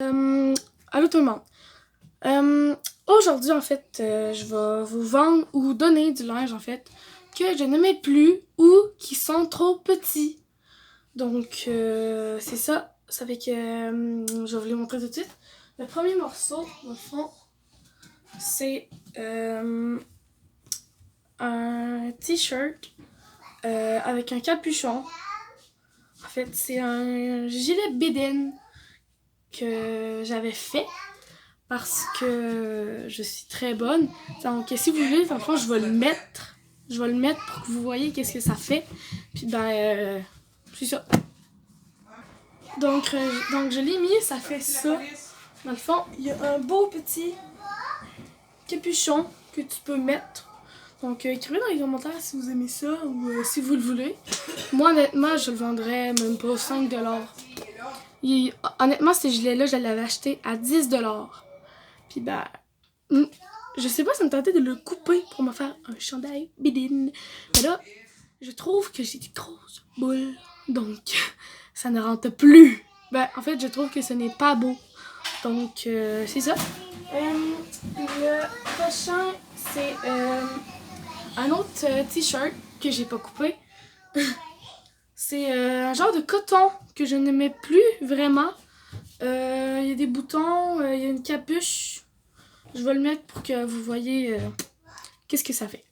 Allô tout le monde. Aujourd'hui, en fait, je vais vous vendre ou donner du linge, en fait, que je ne mets plus ou qui sont trop petits. Donc, c'est ça. Ça fait que je vais vous les montrer tout de suite. Le premier morceau, au fond, c'est un t-shirt avec un capuchon. En fait, c'est un gilet bédaine que j'avais fait parce que je suis très bonne. Donc, si vous voulez, dans le fond, je vais le mettre. Je vais le mettre pour que vous voyez qu'est-ce que ça fait. Puis, c'est ça. Donc, je l'ai mis, ça fait ça. Dans le fond, il y a un beau petit capuchon que tu peux mettre. Donc, écrivez dans les commentaires si vous aimez ça ou si vous le voulez. Moi, honnêtement, je le vendrais même pas 5$. Honnêtement, ce gilet-là, je l'avais acheté à 10$. Puis je sais pas, ça me tentait de le couper pour me faire un chandail bidine. Mais là, je trouve que j'ai des grosses boules. Donc, ça ne rentre plus. En fait, je trouve que ce n'est pas beau. Donc, c'est ça. Le prochain, c'est un autre t-shirt que j'ai pas coupé. C'est un genre de coton que je ne mets plus vraiment. Il y a des boutons, il y a une capuche. Je vais le mettre pour que vous voyez qu'est-ce que ça fait.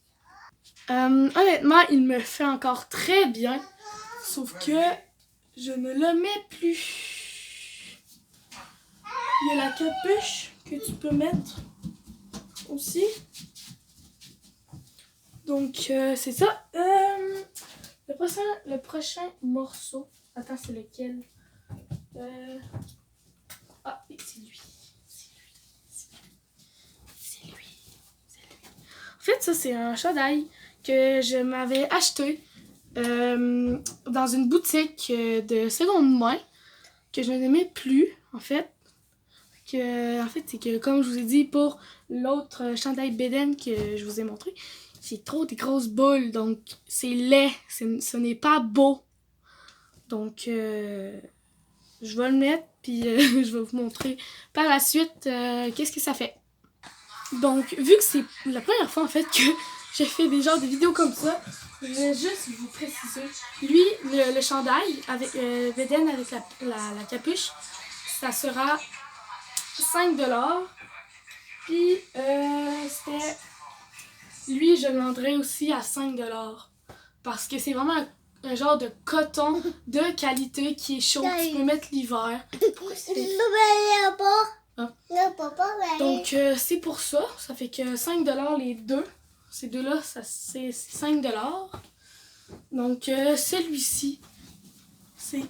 Honnêtement, il me fait encore très bien. Sauf que je ne le mets plus. Il y a la capuche que tu peux mettre aussi. Donc, c'est ça. Le prochain morceau. Attends, c'est lequel? Ah, c'est lui. C'est lui. En fait, ça, c'est un chandail que je m'avais acheté dans une boutique de seconde main que je n'aimais plus, en fait. C'est que, comme je vous ai dit, pour l'autre chandail bédaine que je vous ai montré, c'est trop des grosses boules, donc c'est laid, ce n'est pas beau. Donc, je vais le mettre, puis je vais vous montrer par la suite qu'est-ce que ça fait. Donc, vu que c'est la première fois, en fait, que j'ai fait des genres de vidéos comme ça, je vais juste vous préciser. Lui, le chandail avec bédaine avec la capuche, ça sera 5$. Puis, lui, je le vendrais aussi à 5$. Parce que c'est vraiment un genre de coton de qualité qui est chaud. Tu peux mettre l'hiver. Donc, c'est pour ça. Ça fait que 5$ les deux. Ces deux-là, c'est 5$. Donc, celui-ci, c'est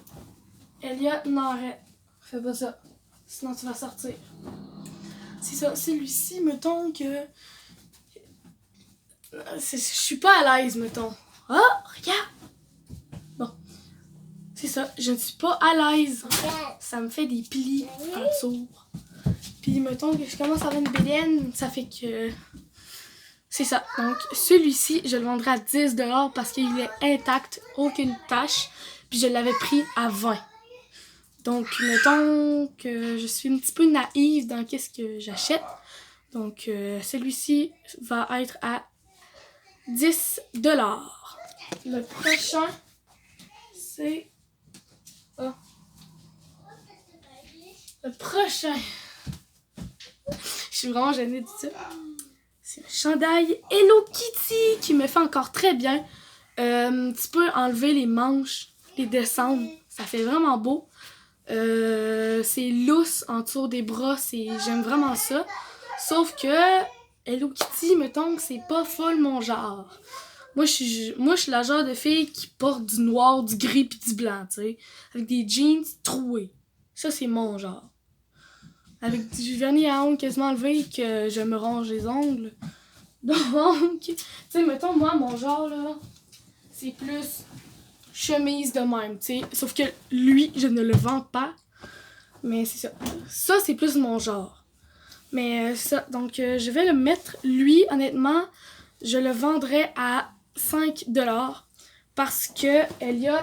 Elliot Narret. Fais pas ça. Sinon, tu vas sortir. C'est ça. Celui-ci, mettons que... Je suis pas à l'aise, mettons. Oh, regarde! Bon. C'est ça. Je ne suis pas à l'aise. Ça me fait des plis en dessous. Puis, mettons que je commence à avoir une bédaine, ça fait que... C'est ça. Donc, celui-ci, je le vendrai à 10$ parce qu'il est intact, aucune tache. Puis, je l'avais pris à 20$. Donc, mettons que je suis un petit peu naïve dans qu'est-ce que j'achète. Donc, celui-ci va être à 10$. Le prochain, c'est... Oh. Le prochain... Je suis vraiment gênée de ça. C'est le chandail Hello Kitty qui me fait encore très bien. Tu peux enlever les manches, les descendre. Ça fait vraiment beau. C'est lousse en dessous des bras. J'aime vraiment ça. Sauf que Hello Kitty, mettons que c'est pas full mon genre. Moi, je suis la genre de fille qui porte du noir, du gris pis du blanc, tu sais. Avec des jeans troués. Ça, c'est mon genre. Avec du vernis à ongles quasiment enlevé que je me range les ongles. Donc, tu sais, mettons, moi, mon genre, là, c'est plus chemise de même, tu sais. Sauf que lui, je ne le vends pas. Mais c'est ça. Ça, c'est plus mon genre. Mais ça, donc, je vais le mettre. Lui, honnêtement, je le vendrais à 5$ parce que Elliot,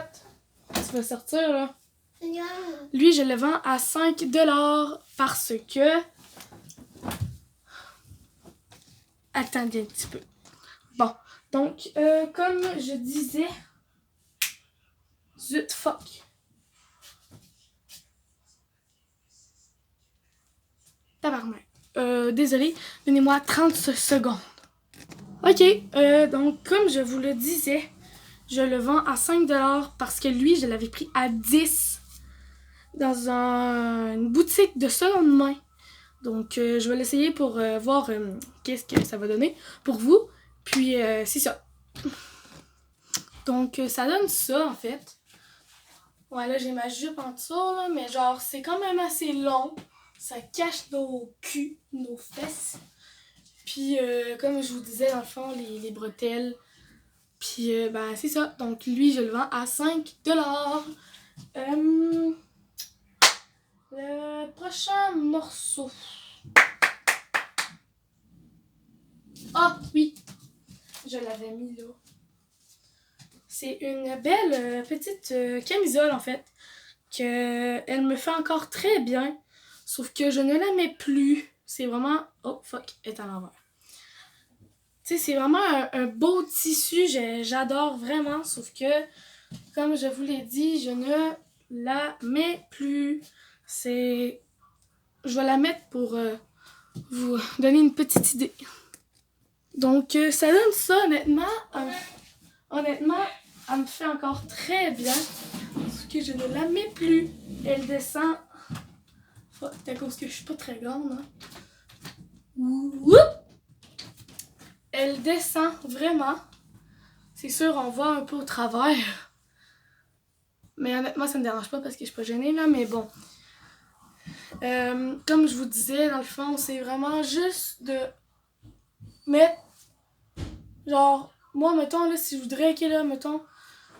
tu vas sortir, là. Lui, je le vends à 5$. parce que... Attendez un petit peu. Bon, donc, comme je disais... Zut, fuck. Tabarnak. Désolé, donnez-moi 30 secondes. Ok, donc comme je vous le disais, je le vends à 5$ parce que lui, je l'avais pris à 10$ dans une boutique de seconde main. Donc, je vais l'essayer pour voir qu'est-ce que ça va donner pour vous. Puis, c'est ça. Donc, ça donne ça, en fait. Ouais, là, j'ai ma jupe en dessous, là, mais genre, c'est quand même assez long. Ça cache nos culs, nos fesses. Puis, comme je vous disais, dans le fond, les bretelles. Puis, ben, c'est ça. Donc, lui, je le vends à 5$. Le prochain morceau. Ah, oui. Je l'avais mis là. C'est une belle petite camisole, en fait. Elle me fait encore très bien. Sauf que je ne la mets plus. C'est vraiment... Oh, fuck, elle est à l'envers. Tu sais, c'est vraiment un beau tissu. J'adore vraiment. Sauf que, comme je vous l'ai dit, je ne la mets plus. Je vais la mettre pour vous donner une petite idée. Donc, ça donne ça, honnêtement. Honnêtement, elle me fait encore très bien. Sauf que je ne la mets plus. Elle descend... C'est à cause que je suis pas très grande, hein. Woup! Elle descend vraiment. C'est sûr, on voit un peu au travers. Mais honnêtement, ça me dérange pas parce que je suis pas gênée, là. Mais bon. Comme je vous disais, dans le fond, c'est vraiment juste de mettre... Genre, moi, mettons, là, si je voudrais, ok, là, mettons,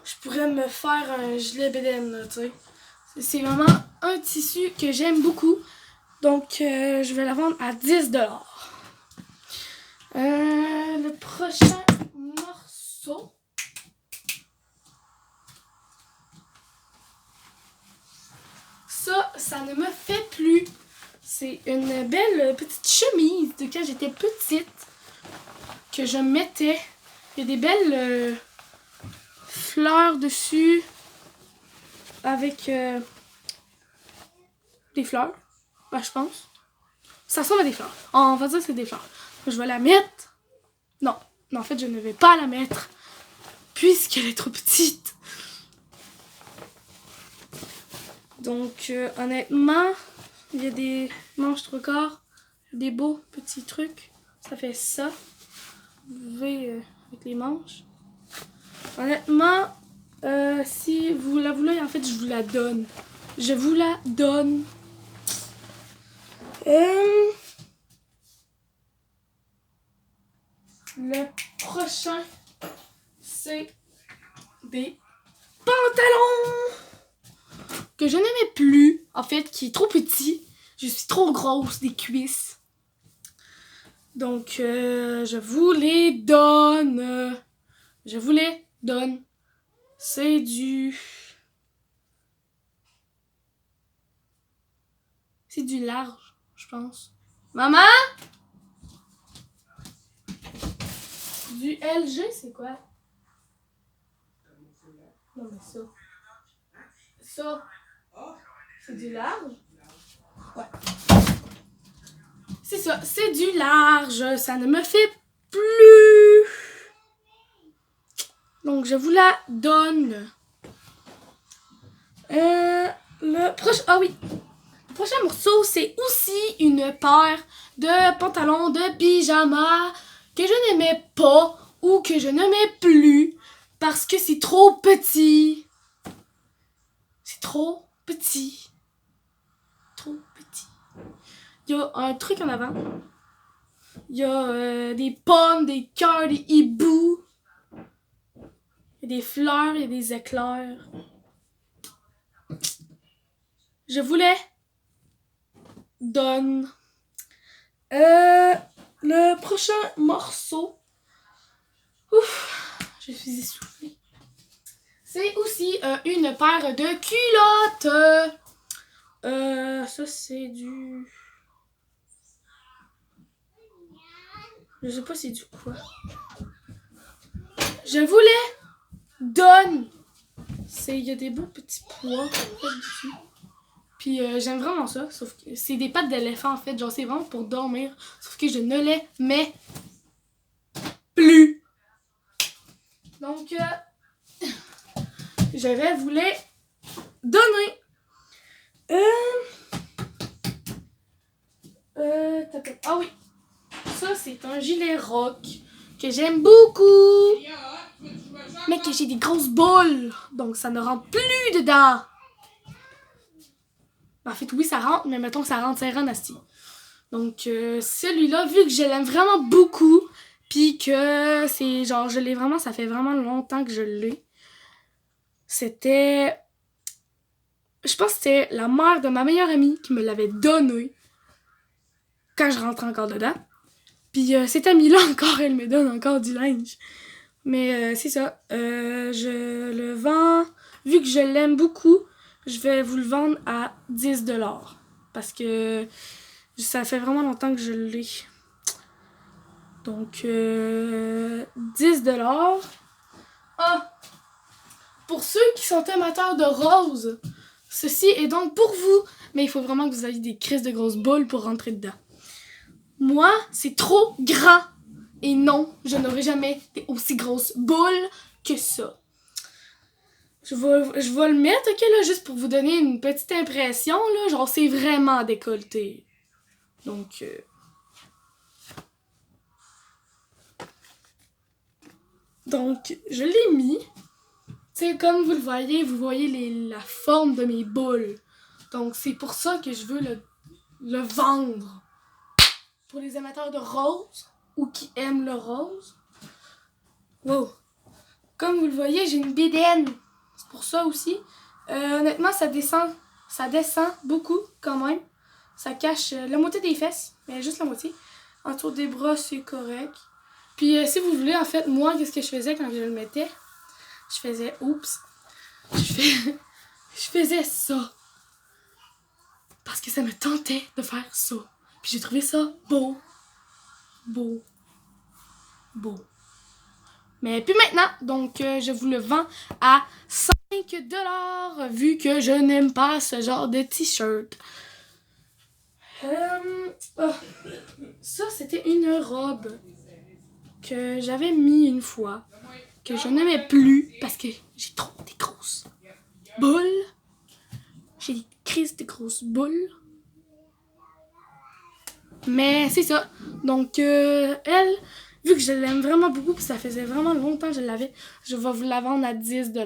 je pourrais me faire un gilet bédaine, là, tu sais. C'est vraiment un tissu que j'aime beaucoup. Donc, je vais la vendre à 10$. Le prochain morceau. Ça ne me fait plus. C'est une belle petite chemise de quand j'étais petite que je mettais. Il y a des belles fleurs dessus avec des fleurs, ben, je pense. Ça ressemble à des fleurs. On va dire que c'est des fleurs. Je vais la mettre. Non, en fait, je ne vais pas la mettre puisqu'elle est trop petite. Donc, honnêtement, il y a des manches 3/4, des beaux petits trucs. Ça fait ça. Vous voyez, avec les manches. Honnêtement, si vous la voulez, en fait, je vous la donne. Je vous la donne. Le prochain, c'est des pantalons que je n'aimais plus, en fait, qui est trop petit. Je suis trop grosse des cuisses. Donc, je vous les donne. Je vous les donne. C'est du large, je pense. Maman? Du LG, c'est quoi? Non, mais ça. Ça, c'est du large? Ouais. C'est ça, c'est du large. Ça ne me fait plus. Donc, je vous la donne. Le prochain... Ah oui. Le prochain morceau, c'est aussi une paire de pantalons de pyjama que je n'aimais pas ou que je n'aimais plus parce que c'est trop petit. C'est trop petit. Trop petit. Il y a un truc en avant. Il y a des pommes, des cœurs, des hiboux. Il y a des fleurs, il y a des éclairs. Je voulais donne. Le prochain morceau. Ouf, je suis essoufflée. C'est aussi une paire de culottes. Ça c'est du... Je sais pas c'est du quoi. Je voulais donne. Il y a des beaux petits pois dessus. Puis j'aime vraiment ça, sauf que c'est des pattes d'éléphant en fait, genre c'est vraiment pour dormir, sauf que je ne les mets plus. Donc je voulais donner ah oui, ça c'est un gilet rock que j'aime beaucoup, mais que j'ai des grosses boules, donc ça ne rentre plus dedans. En fait oui ça rentre, mais mettons que ça rentre serrant asti. Donc celui-là, vu que je l'aime vraiment beaucoup, puis que c'est genre je l'ai vraiment, ça fait vraiment longtemps que je l'ai. C'était, je pense que c'était la mère de ma meilleure amie qui me l'avait donné quand je rentrais encore dedans. Puis cette amie-là encore, elle me donne encore du linge. Mais c'est ça, je le vends, vu que je l'aime beaucoup, je vais vous le vendre à 10$. Parce que ça fait vraiment longtemps que je l'ai. Donc, 10$. Ah! Pour ceux qui sont amateurs de rose, ceci est donc pour vous. Mais il faut vraiment que vous ayez des crises de grosses boules pour rentrer dedans. Moi, c'est trop grand. Et non, je n'aurai jamais des aussi grosses boules que ça. Je vais le mettre, ok, là, juste pour vous donner une petite impression, là. Genre, c'est vraiment décolleté. Donc, je l'ai mis. Tu sais, comme vous voyez la forme de mes boules. Donc, c'est pour ça que je veux le vendre. Pour les amateurs de rose ou qui aiment le rose. Wow. Comme vous le voyez, j'ai une bédaine. C'est pour ça aussi. Honnêtement, ça descend beaucoup quand même. Ça cache la moitié des fesses, mais juste la moitié. Autour des bras, c'est correct. Puis si vous voulez, en fait, moi, qu'est-ce que je faisais quand je le mettais? Je faisais, je faisais ça. Parce que ça me tentait de faire ça. Puis j'ai trouvé ça beau. Mais puis maintenant, donc je vous le vends à 5$ vu que je n'aime pas ce genre de t-shirt. Ça, c'était une robe que j'avais mis une fois, que je n'aimais plus parce que j'ai trop des grosses boules. J'ai des crises de grosses boules. Mais c'est ça. Donc, elle, vu que je l'aime vraiment beaucoup, puis ça faisait vraiment longtemps que je l'avais, je vais vous la vendre à 10$. Tu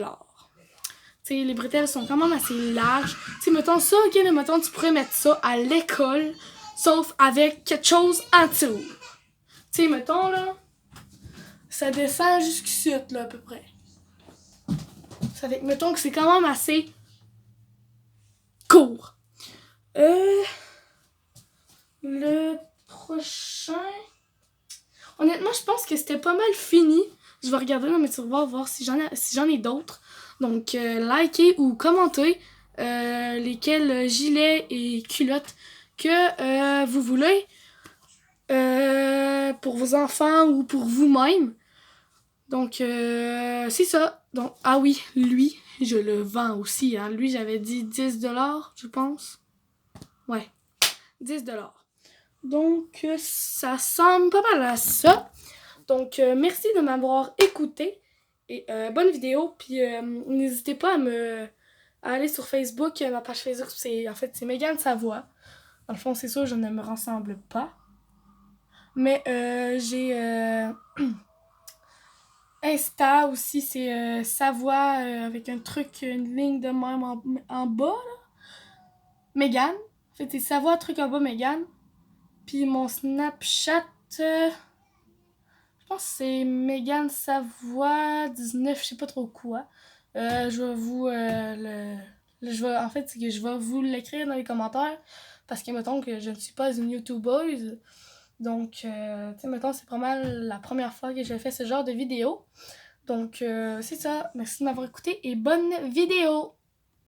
sais, les bretelles sont quand même assez larges. Tu sais, mettons ça, ok, là, mettons, tu pourrais mettre ça à l'école, sauf avec quelque chose en dessous. Tu sais, mettons, là, ça descend jusqu'ici, là, à peu près. Ça fait que, mettons que c'est quand même assez court. Le prochain... Honnêtement, je pense que c'était pas mal fini. Je vais regarder dans mes tiroirs, voir si j'en ai d'autres. Donc, likez ou commentez lesquels gilets et culottes que vous voulez pour vos enfants ou pour vous-même. Donc, c'est ça. Donc, ah oui, lui, je le vends aussi. Hein. Lui, j'avais dit 10$, je pense. Ouais, 10$. Donc, ça ressemble pas mal à ça. Donc, merci de m'avoir écouté. Et bonne vidéo. Puis, n'hésitez pas à aller sur Facebook. Ma page Facebook, c'est Mégane Savoie. Dans le fond, c'est sûr, je ne me ressemble pas. Mais j'ai Insta aussi, c'est Savoie avec un truc, une ligne de même en bas. Là. Mégane. En fait, c'est Savoie, truc en bas, Mégane. Puis mon Snapchat, je pense que c'est Mégane Savoie 19, je sais pas trop quoi. Je vais vous en fait, c'est que je vais vous l'écrire dans les commentaires parce que mettons que je ne suis pas une YouTubeuse. Donc, tu sais, mettons, c'est pas mal la première fois que je fais ce genre de vidéo. Donc, c'est ça. Merci de m'avoir écouté et bonne vidéo!